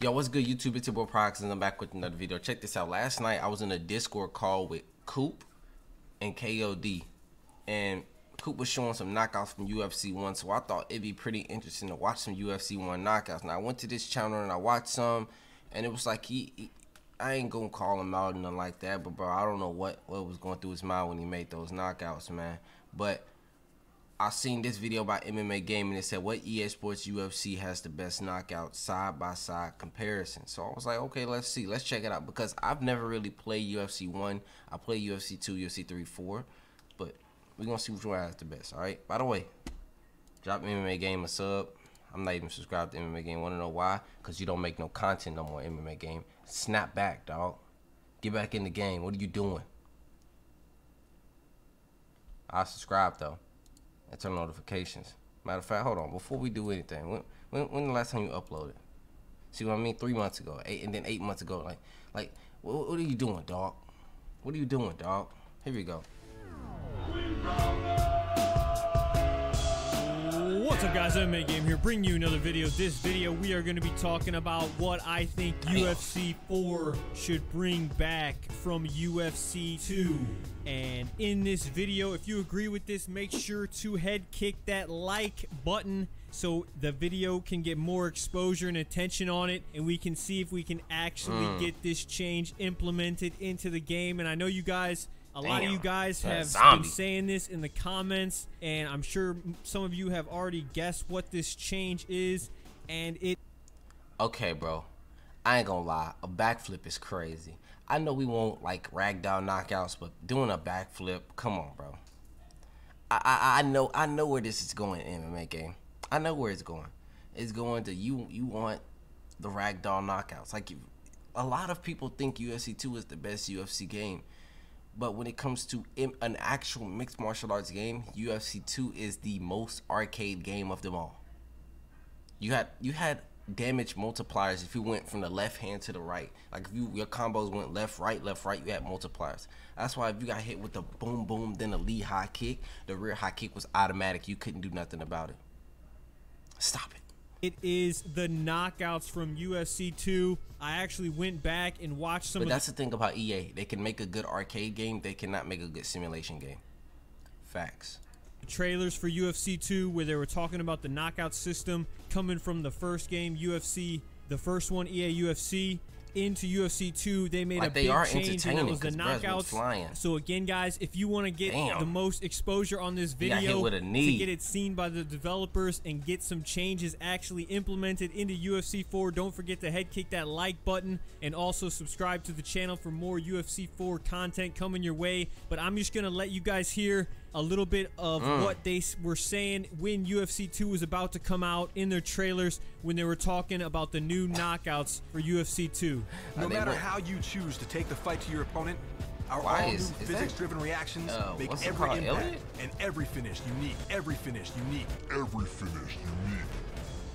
Yo, what's good, YouTube? It's your boy Pryoxis, and I'm back with another video. Check this out. Last night, I was in a Discord call with Coop and KOD, and Coop was showing some knockouts from UFC 1, so I thought it'd be pretty interesting to watch some UFC 1 knockouts. Now, I went to this channel and I watched some, and it was like I ain't gonna call him out or nothing like that, but bro, I don't know what was going through his mind when he made those knockouts, man. But I seen this video by MMA Game, and it said what EA Sports UFC has the best knockout side-by-side comparison. So I was like, okay, let's see. Let's check it out, because I've never really played UFC 1. I played UFC 2, UFC 3, 4. But we're going to see which one has the best, all right? By the way, drop MMA Game a sub. I'm not even subscribed to MMA Game. Want to know why? Because you don't make no content no more, MMA Game. Snap back, dog. Get back in the game. What are you doing? I subscribe, though. And turn notifications. Matter of fact, hold on. Before we do anything, when the last time you uploaded? See what I mean? 3 months ago, and then 8 months ago. Like, what are you doing, dog? What are you doing, dog? Here we go. What's up, guys? MMA Game here, bringing you another video. This video, we are going to be talking about what I think UFC 4 should bring back from UFC 2. And in this video, if you agree with this, make sure to head kick that like button so the video can get more exposure and attention on it, and we can see if we can actually get this change implemented into the game. And I know you guys, a lot of you guys have been saying this in the comments, and I'm sure some of you have already guessed what this change is, and it... Okay, bro. I ain't gonna lie. A backflip is crazy. I know we won't like ragdoll knockouts, but doing a backflip, come on, bro. I know where this is going in MMA Game. I know where it's going. It's going to you want the ragdoll knockouts. Like, a lot of people think UFC 2 is the best UFC game. But when it comes to an actual mixed martial arts game, UFC 2 is the most arcade game of them all. You had damage multipliers if you went from the left hand to the right. Like, if your combos went left, right, you had multipliers. That's why if you got hit with the boom, boom, then the lead high kick, the rear high kick was automatic. You couldn't do nothing about it. Stop it. It is the knockouts from UFC 2. I actually went back and watched some of that's the thing about EA. They can make a good arcade game. They cannot make a good simulation game. Facts. Trailers for UFC 2 where they were talking about the knockout system coming from the first game, UFC, the first one, EA UFC, into UFC 2. They made a big change, and that was the knockouts. So again, guys, if you want to get the most exposure on this video to get it seen by the developers and get some changes actually implemented into UFC 4, don't forget to head kick that like button and also subscribe to the channel for more UFC 4 content coming your way. But I'm just gonna let you guys hear a little bit of what they were saying when UFC 2 was about to come out in their trailers, when they were talking about the new knockouts for UFC 2. No matter how you choose to take the fight to your opponent, our all-new physics-driven reactions make every impact and every finish unique. Every finish unique. Every finish unique.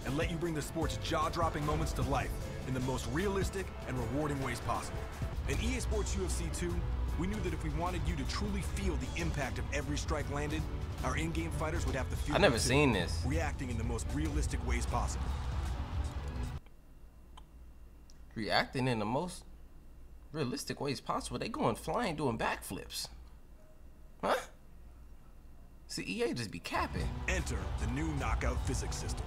And let you bring the sport's jaw-dropping moments to life in the most realistic and rewarding ways possible. In EA Sports UFC 2, we knew that if we wanted you to truly feel the impact of every strike landed, our in-game fighters would have to feel reacting in the most realistic ways possible. Reacting in the most realistic ways possible? They going flying, doing backflips. Huh? See, EA just be capping. Enter the new knockout physics system.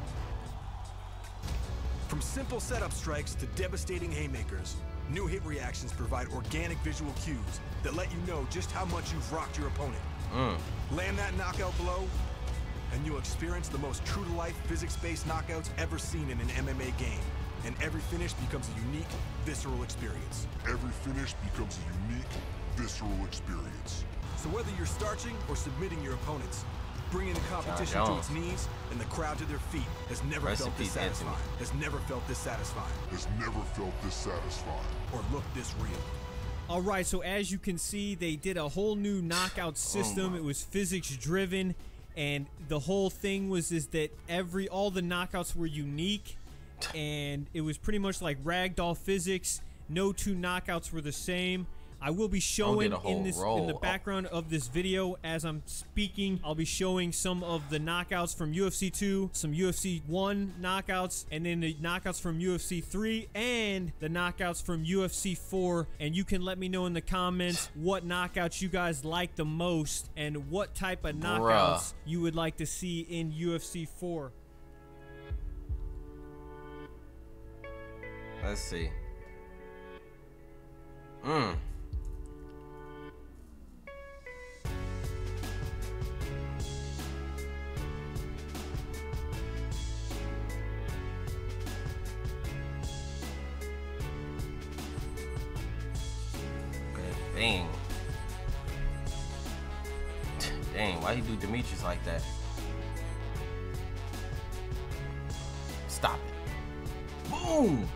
From simple setup strikes to devastating haymakers, new hit reactions provide organic visual cues that let you know just how much you've rocked your opponent. Land that knockout blow, and you'll experience the most true-to-life physics-based knockouts ever seen in an MMA game. And every finish becomes a unique, visceral experience. Every finish becomes a unique, visceral experience. So whether you're starching or submitting your opponents, bringing the competition to its knees and the crowd to their feet has never felt this satisfying. Has never felt this satisfying. Has never felt this satisfying. Or looked this real. All right, so as you can see, they did a whole new knockout system. It was physics driven, and the whole thing was that all the knockouts were unique, and it was pretty much like ragdoll physics. No two knockouts were the same. I will be showing in the background of this video as I'm speaking. I'll be showing some of the knockouts from UFC 2, some UFC 1 knockouts, and then the knockouts from UFC 3 and the knockouts from UFC 4. And you can let me know in the comments what knockouts you guys like the most and what type of knockouts you would like to see in UFC 4. Let's see. Dang. Dang, why you do Demetrius like that? Stop it. Boom!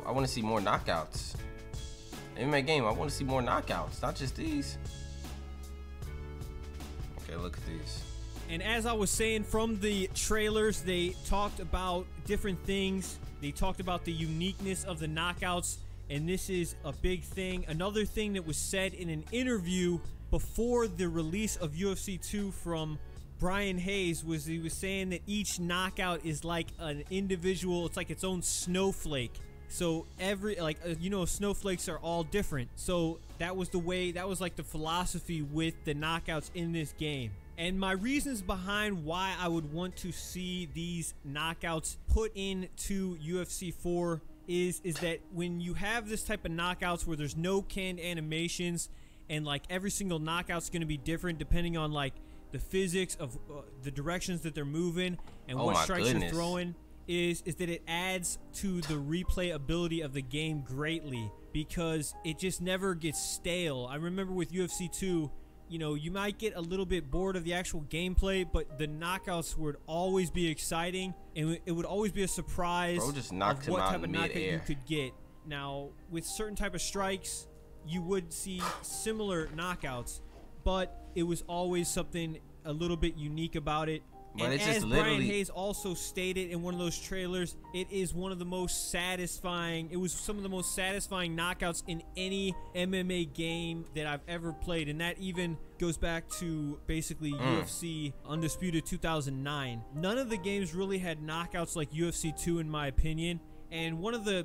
I want to see more knockouts. MMA game, I want to see more knockouts, not just these. Okay, look at these. And as I was saying, from the trailers, they talked about different things. They talked about the uniqueness of the knockouts, and this is a big thing. Another thing that was said in an interview before the release of UFC 2 from Brian Hayes was he was saying that each knockout is like an individual, it's like its own snowflake. So snowflakes are all different. So that was like the philosophy with the knockouts in this game. And my reasons behind why I would want to see these knockouts put into UFC 4 is that when you have this type of knockouts where there's no canned animations and like every single knockout's going to be different depending on like the physics of the directions that they're moving and what strikes you're throwing, is that it adds to the replayability of the game greatly because it just never gets stale. I remember with UFC 2, you know, you might get a little bit bored of the actual gameplay, but the knockouts would always be exciting and it would always be a surprise of what type of knockout you could get. Now, with certain type of strikes, you would see similar knockouts, but it was always something a little bit unique about it. But and as Brian Hayes also stated in one of those trailers, it is one of the most satisfying. It was some of the most satisfying knockouts in any MMA game that I've ever played, and that even goes back to basically UFC Undisputed 2009. None of the games really had knockouts like UFC 2, in my opinion. And one of the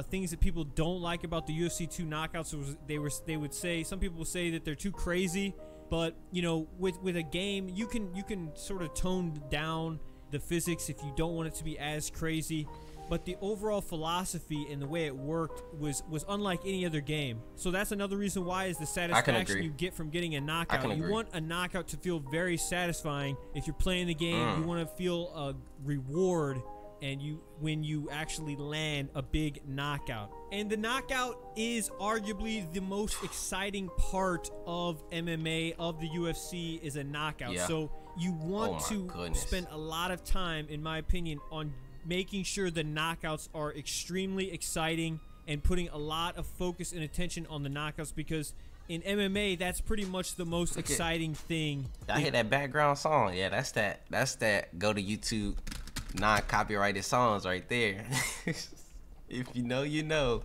things that people don't like about the UFC 2 knockouts was they would say, some people will say that they're too crazy. But you know, with a game, you can sort of tone down the physics if you don't want it to be as crazy. But the overall philosophy and the way it worked was unlike any other game. So that's another reason why is the satisfaction you get from getting a knockout. You want a knockout to feel very satisfying. If you're playing the game, you want to feel a reward when you actually land a big knockout. And the knockout is arguably the most exciting part of MMA, of the UFC, is a knockout. Yeah. So you want to spend a lot of time, in my opinion, on making sure the knockouts are extremely exciting and putting a lot of focus and attention on the knockouts, because in MMA, that's pretty much the most exciting thing. I hear that background song. Yeah, that's that go to YouTube non-copyrighted songs right there. If you know, you know.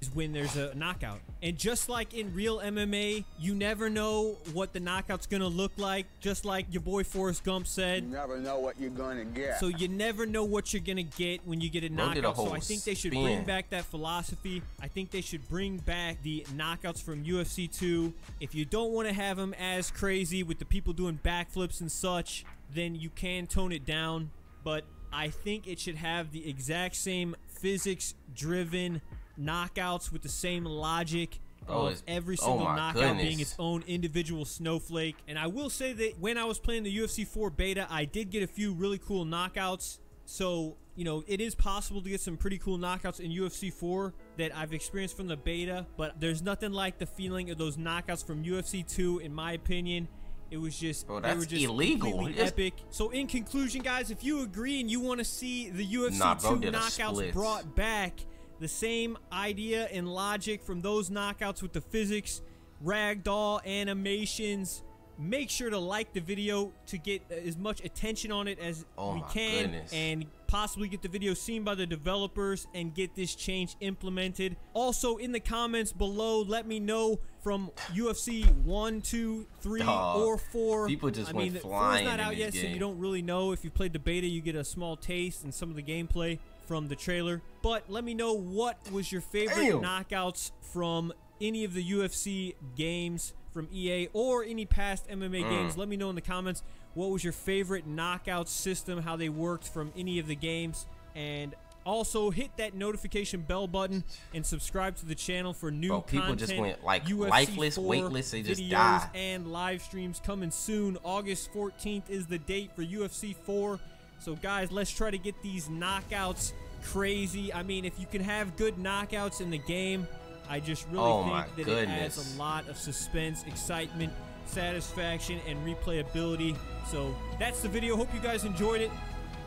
Is when there's a knockout. And just like in real MMA, you never know what the knockout's gonna look like. Just like your boy Forrest Gump said, you never know what you're gonna get. So you never know what you're gonna get when you get a knockout. So I think they should bring back that philosophy. I think they should bring back the knockouts from UFC 2. If you don't want to have them as crazy with the people doing backflips and such, then you can tone it down. But I think it should have the exact same physics-driven knockouts with the same logic of every single knockout being its own individual snowflake. And I will say that when I was playing the UFC 4 beta, I did get a few really cool knockouts. So, you know, it is possible to get some pretty cool knockouts in UFC 4 that I've experienced from the beta. But there's nothing like the feeling of those knockouts from UFC 2, in my opinion. It was just, they were just illegal, epic. So in conclusion, guys, if you agree and you want to see the UFC 2 knockouts brought back, the same idea and logic from those knockouts with the physics, ragdoll animations, make sure to like the video to get as much attention on it as we can. Goodness. And possibly get the video seen by the developers and get this change implemented. Also, in the comments below, let me know from UFC 1, 2, 3, or 4. People just went flying. 4's not out yet, so you don't really know. If you played the beta, you get a small taste and some of the gameplay from the trailer. But let me know what was your favorite knockouts from any of the UFC games from EA or any past MMA games. Let me know in the comments what was your favorite knockout system, how they worked from any of the games. And also hit that notification bell button and subscribe to the channel for new content. People just went like UFC lifeless, weightless, they just died. And live streams coming soon. August 14th is the date for UFC 4. So guys, let's try to get these knockouts crazy. I mean, if you can have good knockouts in the game, I just really think that it adds a lot of suspense, excitement, satisfaction, and replayability. So that's the video. Hope you guys enjoyed it.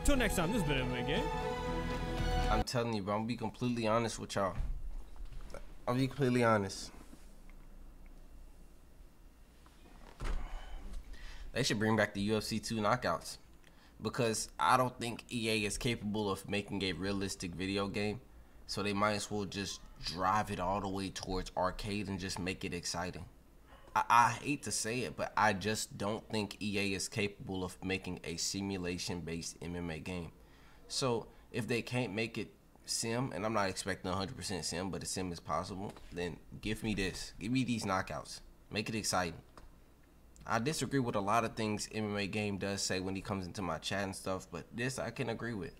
Till next time, this has been MMA Game. I'm telling you, bro, I'm gonna be completely honest with y'all. I'll be completely honest. They should bring back the UFC 2 knockouts, because I don't think EA is capable of making a realistic video game. So they might as well just drive it all the way towards arcade and just make it exciting. I hate to say it, but I just don't think EA is capable of making a simulation-based MMA game. So if they can't make it sim, and I'm not expecting 100% sim, but a sim is possible, then give me this. Give me these knockouts. Make it exciting. I disagree with a lot of things MMA Game does say when he comes into my chat and stuff, but this I can agree with.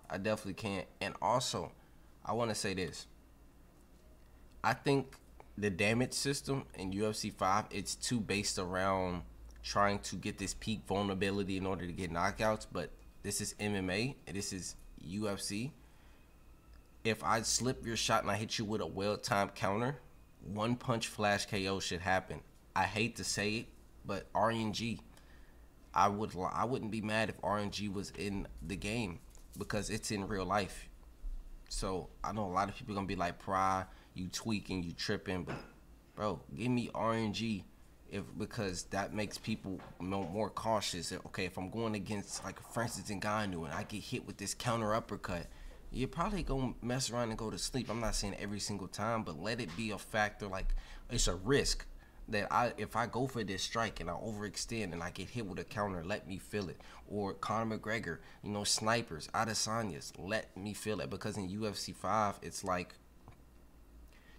I definitely can. And also, I want to say this. I think the damage system in UFC 5, it's too based around trying to get this peak vulnerability in order to get knockouts, but this is MMA and this is UFC. If I slip your shot and I hit you with a well-timed counter, one punch flash KO should happen. I hate to say it, but RNG, I wouldn't be mad if RNG was in the game, because it's in real life. So I know a lot of people gonna be like, Pry, you tweaking, you tripping, but bro, give me RNG, because that makes people more cautious. Okay, if I'm going against, like, for instance, Ngannou, and I get hit with this counter uppercut, you're probably gonna mess around and go to sleep. I'm not saying every single time, but let it be a factor. Like, it's a risk that if I go for this strike and I overextend and I get hit with a counter, let me feel it. Or Conor McGregor, you know, snipers, Adesanya's, let me feel it. Because in UFC 5, it's like,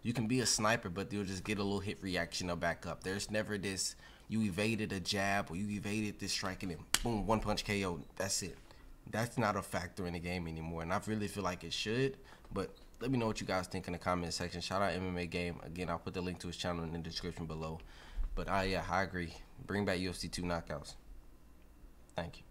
you can be a sniper, but you'll just get a little hit reaction or back up. There's never this, you evaded a jab or you evaded this strike and then boom, one punch KO. That's it. That's not a factor in the game anymore. And I really feel like it should. But let me know what you guys think in the comment section. Shout out MMA Game. Again, I'll put the link to his channel in the description below. But yeah, I agree. Bring back UFC 2 knockouts. Thank you.